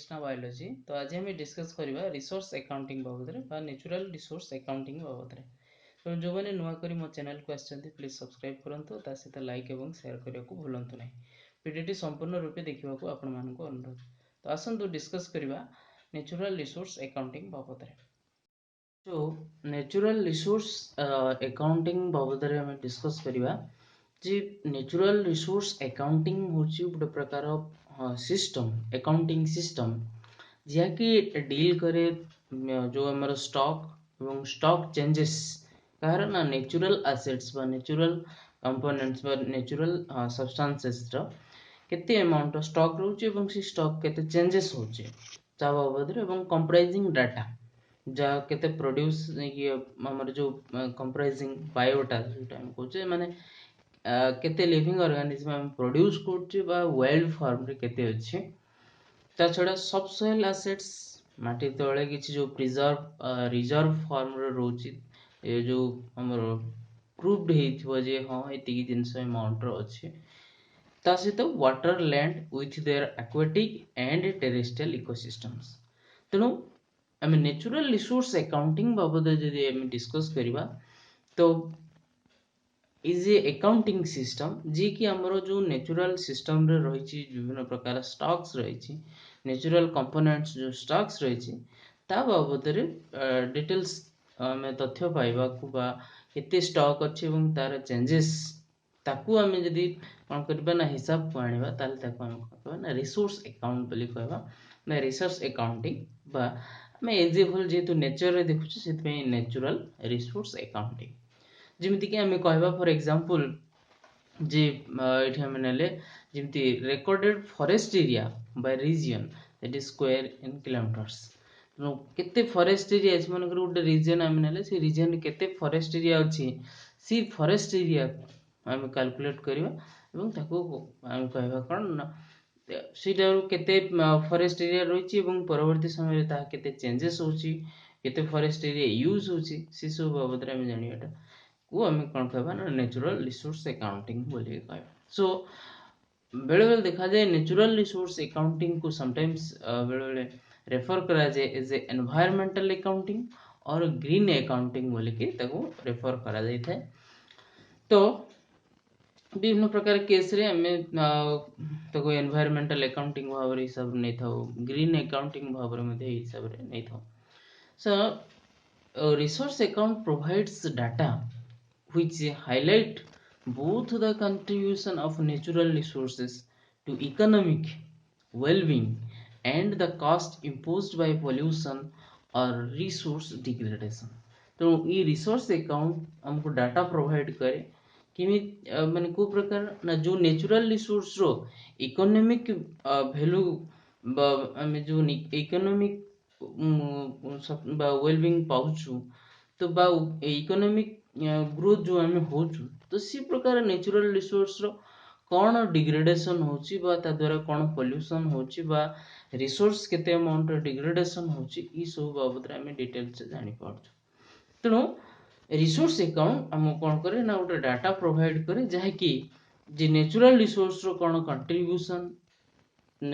Krishna biology. तो आज हम डिस्कस करवा रिसोर्स अकाउंटिंग बाबद में नेचुरल रिसोर्स अकाउंटिंग बाबद में। तो जो मैंने नुआ करी मो चैनल को आछंती प्लीज सब्सक्राइब करंतु ता सहित लाइक एवं शेयर करने को भूलंतु नहीं। वीडियोटी संपूर्ण रूपे देखा आपण मानक अनुरोध। तो आसंतु डिस्कस करवा नेचुरल रिसोर्स अकाउंटिंग बाबद में। तो नेचुरल रिसोर्स अकाउंटिंग बाबद में हम डिस्कस करवा जी नेचुरल रिसोर्स अकाउंटिंग होची गोटे प्रकार सिस्टम अकाउंटिंग सिस्टम जहाँकि डील करे जो आमर स्टॉक एवं स्टॉक चेंजेस कहार ना नेचुरल एसेट्स बा नेचुरल कंपोनेंट्स बा नेचुरल सब्सटेंसेस रो केते अमाउंट स्टॉक रहउची एवं सी स्टॉक केते चेंजेस होची ता बाबद एवं कंप्राइजिंग डाटा जा केते प्रोड्यूस ये हमर जो कंप्राइजिंग बायोटा जोटा हम कहचे माने केते लिविंग ऑर्गेनिज्म हम प्रोड्यूस करछे बा वाइल्ड फार्म रे केते अछि ता छडा सब सॉइल एसेट्स माटी तळे किछि जो प्रिजर्व रिजर्व फार्म रे रोची ए जो हमर प्रूव्ड हेइथबो जे हां एति की जिंस अमाउंट रो अछि ता सहित water land with their aquatic and terrestrial ecosystems तेणु आम नेचुरल रिसोर्स अकाउंटिंग बाबद जदि आम डिस्कस करबा तो इज ए अकाउंटिंग सिस्टम जी कि हमरो जो नेचुरल सिस्टम रे रही विभिन्न प्रकार स्टॉक्स रही नेचुरल कंपोनेंट्स जो स्टॉक्स रही ता बाबद रे डिटेल्स आम तथ्य पाइबा को बा केते स्टॉक अछि एवं तार चेंजेस ताकू आम जदि कौन करबा ना हिसाब को आनिबा ताले ताकू हम कहबा ना रिसोर्स अकाउंट बोली कहबा ना रिसोर्स अकाउंटिंग बा आम एज ए होल जेतु नेचर रे देखुछ सेत नेचुरल रिसोर्स अकाउंटिंग जमिति कि आम कहबा फॉर एग्जांपल जे एठी हम नेले जमिति recorded forest area by region that is square in kilometres नो केते फॉरेस्ट एरिया अछि मन गोटे रीजन हम नेले से रीजन केते फॉरेस्ट एरिया अछि सी फॉरेस्ट एरिया हम कैलकुलेट करबा एवं ताको हम कहबा कोन सीटा केते फॉरेस्ट एरिया रहिछि एवं परवर्ती समय रे ता केते चेंजेस होछि केते फॉरेस्ट एरिया यूज होछि से सब बाबद रे हम जानिबाटा को हमें कौन कहबा ना नेचुरल रिसोर्स अकाउंटिंग बोली कहबा सो बेले बेले देखा जाए नेचुरल रिसोर्स अकाउंटिंग को समटाइम्स बेले बेले रेफर करा जाए एज ए एनवायरमेंटल अकाउंटिंग और ग्रीन अकाउंटिंग बोली के ताको रेफर करा जाय थाए तो विभिन्न प्रकार केस रे हमें ताको एनवायरमेंटल अकाउंटिंग भाव रे हिसाब नै थाओ ग्रीन अकाउंटिंग भाव रे मध्ये हिसाब रे नै थाओ so resource account provides data which highlight both the contribution of natural resources to economic well-being and the cost imposed by pollution or resource degradation. तो ये रिसोर्स अकाउंट हमको डाटा प्रोवाइड करे कि माने को प्रकार ना जो नेचुरल रिसोर्स रो इकोनॉमिक वैल्यू हम जो इकोनॉमिक वेलबींग पाउछु तो बा इकोनॉमिक ग्रोथ जो आम हो तो सी प्रकार नेचुरल रिसोर्स रो कौन डिग्रेडेशन होची बा ता द्वारा कौन पोल्यूशन होची बा रिसोर्स केते अमाउंट डिग्रेडेशन होची ई सब बाबद रे हम डिटेल्स जानि पारछु तेणु रिसोर्स अकाउंट हम कौन करे ना गोटे डाटा प्रोवाइड करे जहा कि जे नेचुरल रिसोर्स रो कौन कंट्रीब्यूशन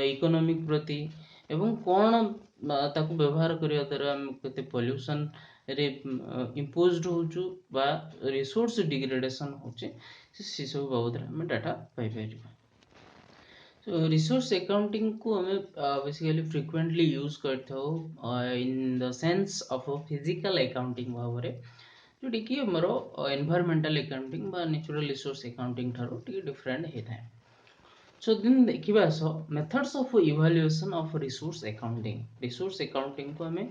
इकोनॉमिक प्रति एवं कौन ताकू व्यवहार करिया द्वारा हम केते पोल्यूशन रे इम्पोज्ड होचु बा रिसोर्स डिग्रेडेशन होचे से सब बाबद रे हम डाटा पाई परिबा सो रिसोर्स अकाउंटिंग को हमें बेसिकली फ्रीक्वेंटली यूज करथौ in the sense of physical accounting भाव रे जोटी कि हमरो एनवायरमेंटल अकाउंटिंग बा नेचुरल रिसोर्स अकाउंटिंग थारो टी डिफरेंट हेथाय सो दिन देखिबा so methods of evaluation of resource accounting को हमें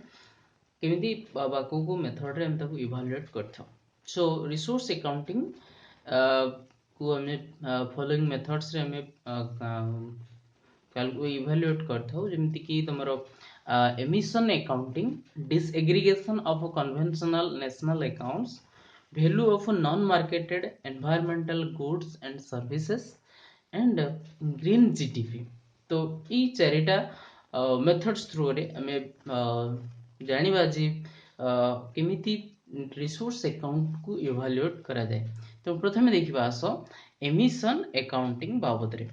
केमिति बाको को मेथड रे हम ताको इवैल्यूएट करथौ सो रिसोर्स अकाउंटिंग को हमें फॉलोइंग मेथड्स रे हमें कैलकुलेट इवैल्यूएट करथौ जेमिति कि तमरो emission accounting disaggregation of conventional national accounts value of non marketed environmental goods and services and green GDP तो ई चारिटा मेथड्स थ्रू रे हमें जानिबा जे केमिति रिसोर्स अकाउंट को इवैल्यूएट करा जाए तो प्रथमे देखिबा आसो एमिशन अकाउंटिंग बाबद रे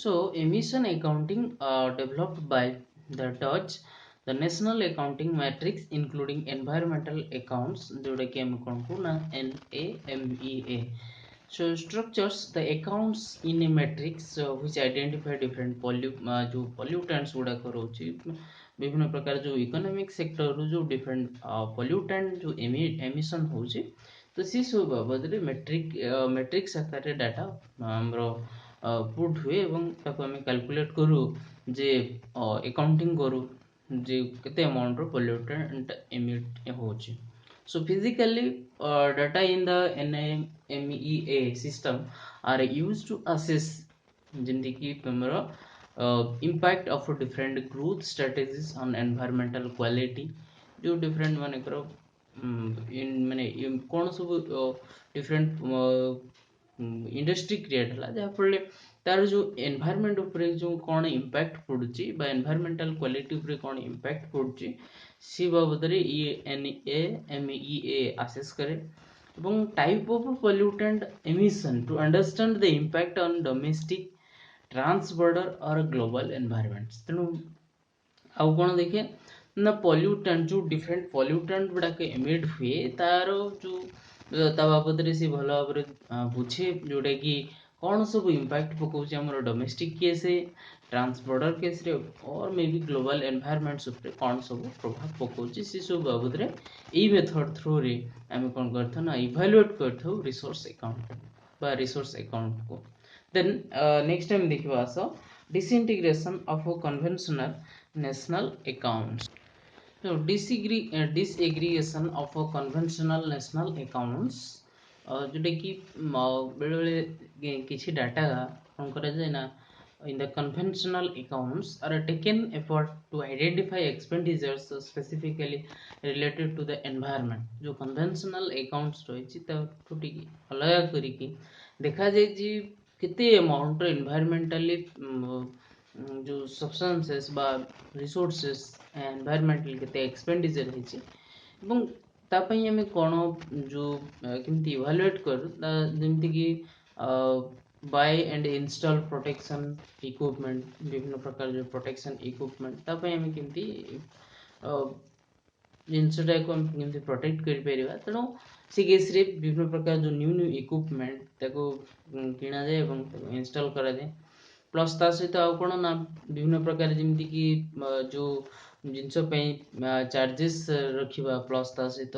so emission accounting developed by that does the national accounting matrix including environmental accounts जोटा कि हम कौन को ना NAMEA so structures the accounts in a matrix which identify different जो pollutants गुड़ाक रोचे विभिन्न प्रकार जो इकोनॉमिक सेक्टर रो जो डिफरेंट पोल्यूटेंट जो एमिशन होचे तो सी सब बाबद मैट्रिक्स आकार डाटा हमरो पुट हुए एवं ताको हम कैलकुलेट करू जे अकाउंटिंग करू जे केते अमाउंट रो पोल्यूटेंट एमिट होचे so physically data in the NAMEA system are used to assess जेमती कि हमरो impact of different growth strategies on environmental quality जो different माने करो इन माने कौन सब different इंडस्ट्री क्रिएट हला जहा फले तार जो एनवायरनमेंट ऊपर जो कौन इम्पैक्ट पड़ुची बा एनवायरनमेंटल क्वालिटी ऊपर कौन इम्पैक्ट पड़ुची सी बाबदरे NAMEA असेस करे एवं type of pollutant emission to understand the impact on domestic transborder और ग्लोबल एनवायरनमेंट्स तेणु आउ कौन देखे ना पोल्यूटेंट जो डिफरेंट पोल्यूटेंट गुड़ाक एमिट हुए तार जो ता बाबदरे से भल भाव बुझे जोटा कि कौन सब इम्पैक्ट पकाउछ हमर डोमेस्टिक केस ट्रांसबॉर्डर केस रे और मे बी ग्लोबल एनवायरनमेंट्स ऊपर कौन सब प्रभाव पकाउछ से सब बाबदरे ई मेथड थ्रू रे हम कौन करथो ना इवैल्यूएट करथो रिसोर्स अकाउंट बा रिसोर्स अकाउंट को देन नेक्स्ट टाइम देखिबा आसो disintegration of conventional national accounts so disaggregation of a conventional national accounts जोटा कि बेले बेले किसी डाटा कौन करा जाए ना in the conventional accounts are taken effort to identify expenditures specifically related to the environment जो conventional accounts रही ची अलग करी देखा जाए जी कितने अमाउंट environmentally जो सब्सटेंसेस बा रिसोर्सेस एनवायरमेंटल केते एक्सपेंडिचर होइछि एवं ता पई हमें कोन जो केमति इवैल्यूएट कर जेमति कि buy and install protection equipment विभिन्न प्रकार जो प्रोटेक्शन इक्विपमेंट ता पई हमें केमति जिनसटा को हम केमति प्रोटेक्ट कर परिबा तनो से केस रे विभिन्न प्रकार जो न्यू न्यू इक्विपमेंट ताको किना जाए एवं इंस्टॉल करा जाए प्लस ता सहित आउ कोन ना विभिन्न प्रकार जेमति कि जो जिनस चार्जेस रखिबा प्लस ता सहित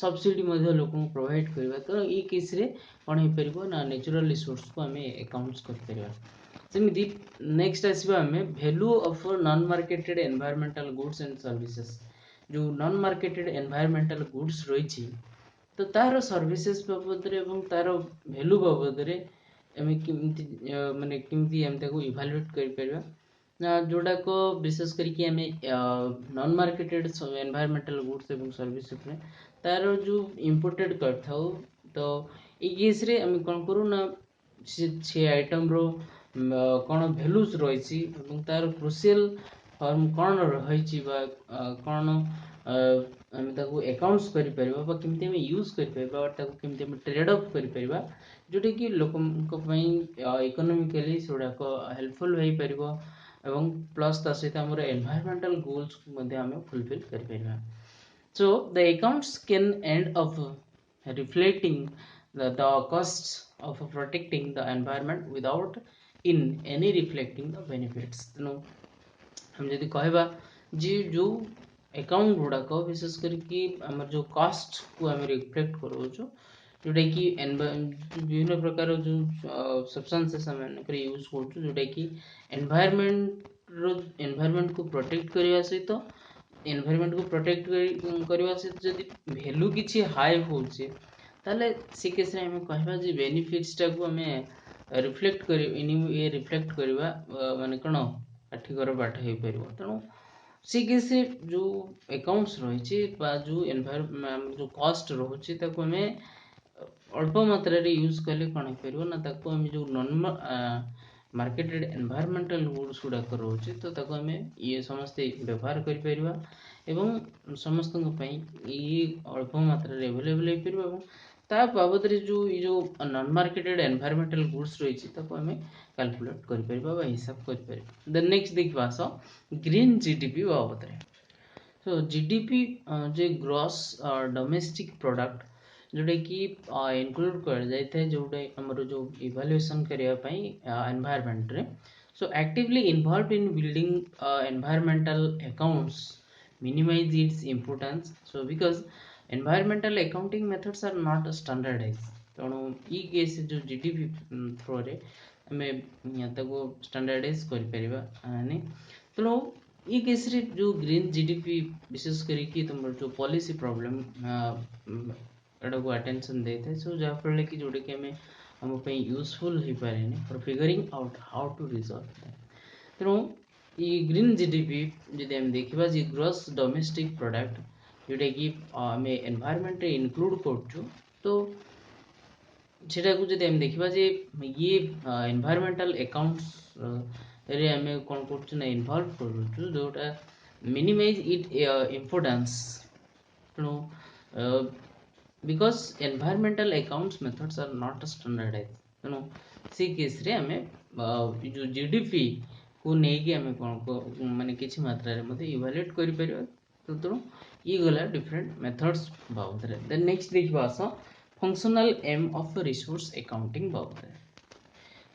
सब्सिडी मध्ये लोक प्रोवाइड करबा तो ई केस रे कोन हे परबो ना नेचुरल रिसोर्स को हमें अकाउंट्स कर परबा सेमिति नेक्स्ट आसीबा हमें value of non marketed environmental goods and services जो नॉन मार्केटेड एनवायरमेंटल गुड्स रही तो तार सर्विसेज बाबद एवं तार वैल्यू बाबद एम किमती माने किमती हम ताको इवैल्यूएट कर परबा जोटा को विशेष करके आम नॉन मार्केटेड एनवायरमेंटल गुड्स एवं सर्विस ऊपर तार जो इंपोर्टेड करथाउ तो ई केस रे हम कोन करू ना से आइटम रो कोन वैल्यूज रहिछि एवं तार क्रुशियल फॉर्म कोन रहिछि बा कोन हम ताको अकाउंट्स करि परबा बा किमती हम यूज करि परबा ताको किमती हम ट्रेड ऑफ करि परबा जोटा कि लोक इकोनॉमिकली सेटा को हेल्पफुल हो पारिबो एवं प्लस ता सहित हमर एनवायरमेंटल गोल्स मध्ये हम फुलफिल कर परबा so the accounts can end up reflecting the costs of protecting the environment without in any reflecting the benefits तेणु हम जदि कहबा जी जो अकाउंट गुड़ाक विशेष करके आम जो कॉस्ट को आम रिफ्लेक्ट करोचु जोटा कि विभिन्न प्रकार जो सब्सटेंसेस आम यूज करूँ जोटा कि एनवायरमेंट को प्रोटेक्ट करने सहित एनवायरमेंट को प्रोटेक्ट करने सहित जदि वैल्यू किसी हाई होचे ताले से केस रे हम कहबा जे बेनिफिट्स टा को हमें रिफ्लेक्ट कर ये रिफ्लेक्ट करबा माने कोन आठिकर बाट हे परबो तनो से केस रे जो अकाउंट्स रही छि बा जो एनवायरमेंट जो कॉस्ट रहछि ताको हमें अल्प मात्रा रे यूज करले कोन हे परबो ना ताको हम जो नॉन मार्केटेड एनवायरमेंटल गुड्स गुडा रहछि तो ताको हमें ये समस्त व्यवहार कर परबा एवं समस्त ये अल्प मात्रा रे अवेलेबल हे परबो ता बाबद जो ये जो नॉन मार्केटेड एनवायरमेंटल गुड्स रही आम कैलकुलेट कर हिसाब कर। देन नेक्स्ट देखा आस ग्रीन जीडीपी बाबद में। तो जीडीपी जो ग्रॉस डोमेस्टिक प्रोडक्ट जोटा कि इनक्लूड कर जाए जोटा आमर जो इवाल्युएसन करने एनवायरमेंट रे so actively involved in building environmental accounts minimize its importance so because environmental accounting methods are not standardized ତେଣୁ ଇ କେସ୍ जो जीडीपी थ्रो रे आमे ताको स्टैंडर्डाइज कर परिबा आने तेणु इ केस रे जो ग्रीन जीडीपी विशेष करी कि तुम जो पॉलिसी प्रॉब्लम एडा को अटेंशन देते सो जा फल कि जोडे कि आमे हम पे यूजफुल ही पारेनी for figuring out how to resolve तेणु ये ग्रीन जीडीपी जदि आम देखा जे ग्रॉस डोमेस्टिक प्रोडक्ट जोटा कि आम एनवायरमेंट इनक्लूड कर तो सेटा को जदि आम देखा जे ये एनवायरमेंटल अकाउंट्स रे आम कौन कर इनवॉल्व कर जोटा मिनिमाइज इट इम्पोर्टेंस तेणु because environmental accounts methods are not standardize तेणु से केस रे आम जो जीडीपी को लेकिन आम कौन को माने किसी मात्रा इवालुएट कर तेणु ये गला डिफरेंट मेथड्स बाबद रे। देन नेक्स्ट देखा आस functional aim of resource accounting बाबद रे।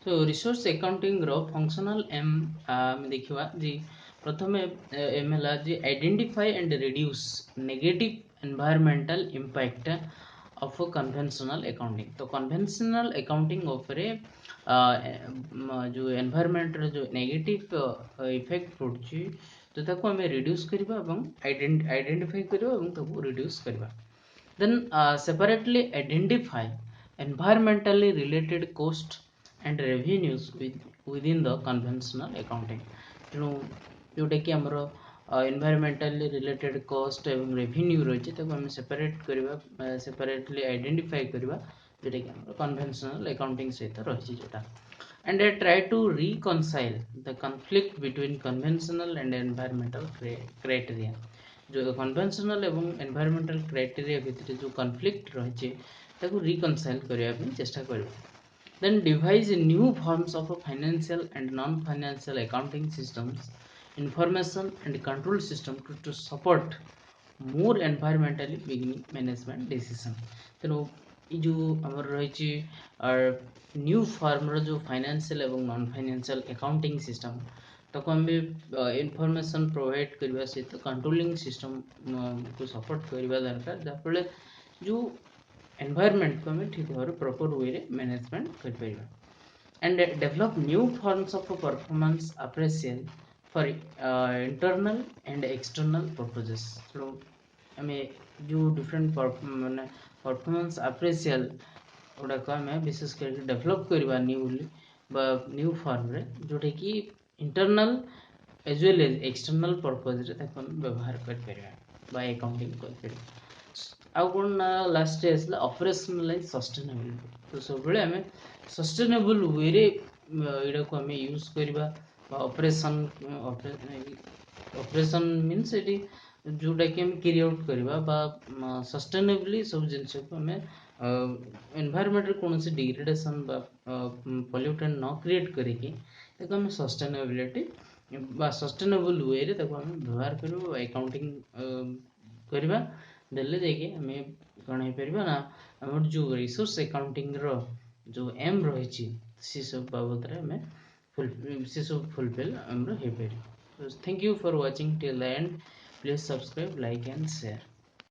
तो रिसोर्स अकाउंटिंग रो फंक्शनल एम देखा जी प्रथम एम है जी identify and reduce negative environmental impact of conventional accounting. तो कन्वेंशनल अकाउंटिंग उपरे जो एनवायरमेंट जो नेगेटिव इफेक्ट पड़ुछि तो ताको हमें रिड्यूस करबा एवं आइडेंटिफाई करबा एवं ताको रिड्यूस करबा। Then separately identify environmentally related cost and revenues within the conventional accounting तेणु जोटा कि आमर environmentally related cost एवं revenue रही है आम सेपरेट करवा सेपरेटली आइडेंटिफाई करवा जोटा कि आमर conventional accounting सहित रही जोटा and I try to reconcile the conflict between conventional and environmental criteria जो कन्वेंशनल एवं एनवायरमेंटल क्राइटेरिया भितर जो कन्फ्लिक्ट रही ताको रिकनसाइल करने चेष्टा करें। Then devise new forms of financial and non financial accounting systems information and control system to support more environmentally beginning management decision तेणु जो आमर रही न्यू फॉर्म जो फाइनेंशियल एवं नॉन फाइनेंशियल अकाउंटिंग सिस्टम ताको आम इनफॉरमेशन प्रोवाइड करने सहित कंट्रोलिंग सिस्टम को सपोर्ट करने दरकार जहाँफल जो एनवायरमेंट को हमें ठीक भाव प्रॉपर वे रे मैनेजमेंट कर परिबा and develop new forms of performance appraisal for internal and external purposes तो हमें जो डिफरेंट माने परफॉर्मेंस अप्रेसियल गुड़ाक आम विशेष कर डेवलप करवा न्यूली न्यू फॉर्म रे जोटा कि internal as well as external purpose रे व्यवहार कर अकाउंटिंग कर आउ कौन ना लास्ट आसला ऑपरेशनलाइज सस्टेनेबिलिटी तो सब आम सस्टेनेबल वे रे एटा को आम यूज करवा ऑपरेशन ऑपरेशन मीन्स ये जोटा कि आम कैरी आउट करवा सस्टेनेबली सब जिन को आम एनवायरमेंट कौन से डिग्रेडेशन पॉल्यूटेंट न क्रिएट करके आम सस्टेनेबिलिटी सस्टेनेबल वे रे आम व्यवहार कर अकाउंटिंग करवा देले जाके आम कौन हो पार ना आम जो रिसोर्स अकाउंटिंग रो जो एम रही सी सब बाबद आम से सब फुलफिल आमर हो पार। Thank you for watching till the end please subscribe like and share.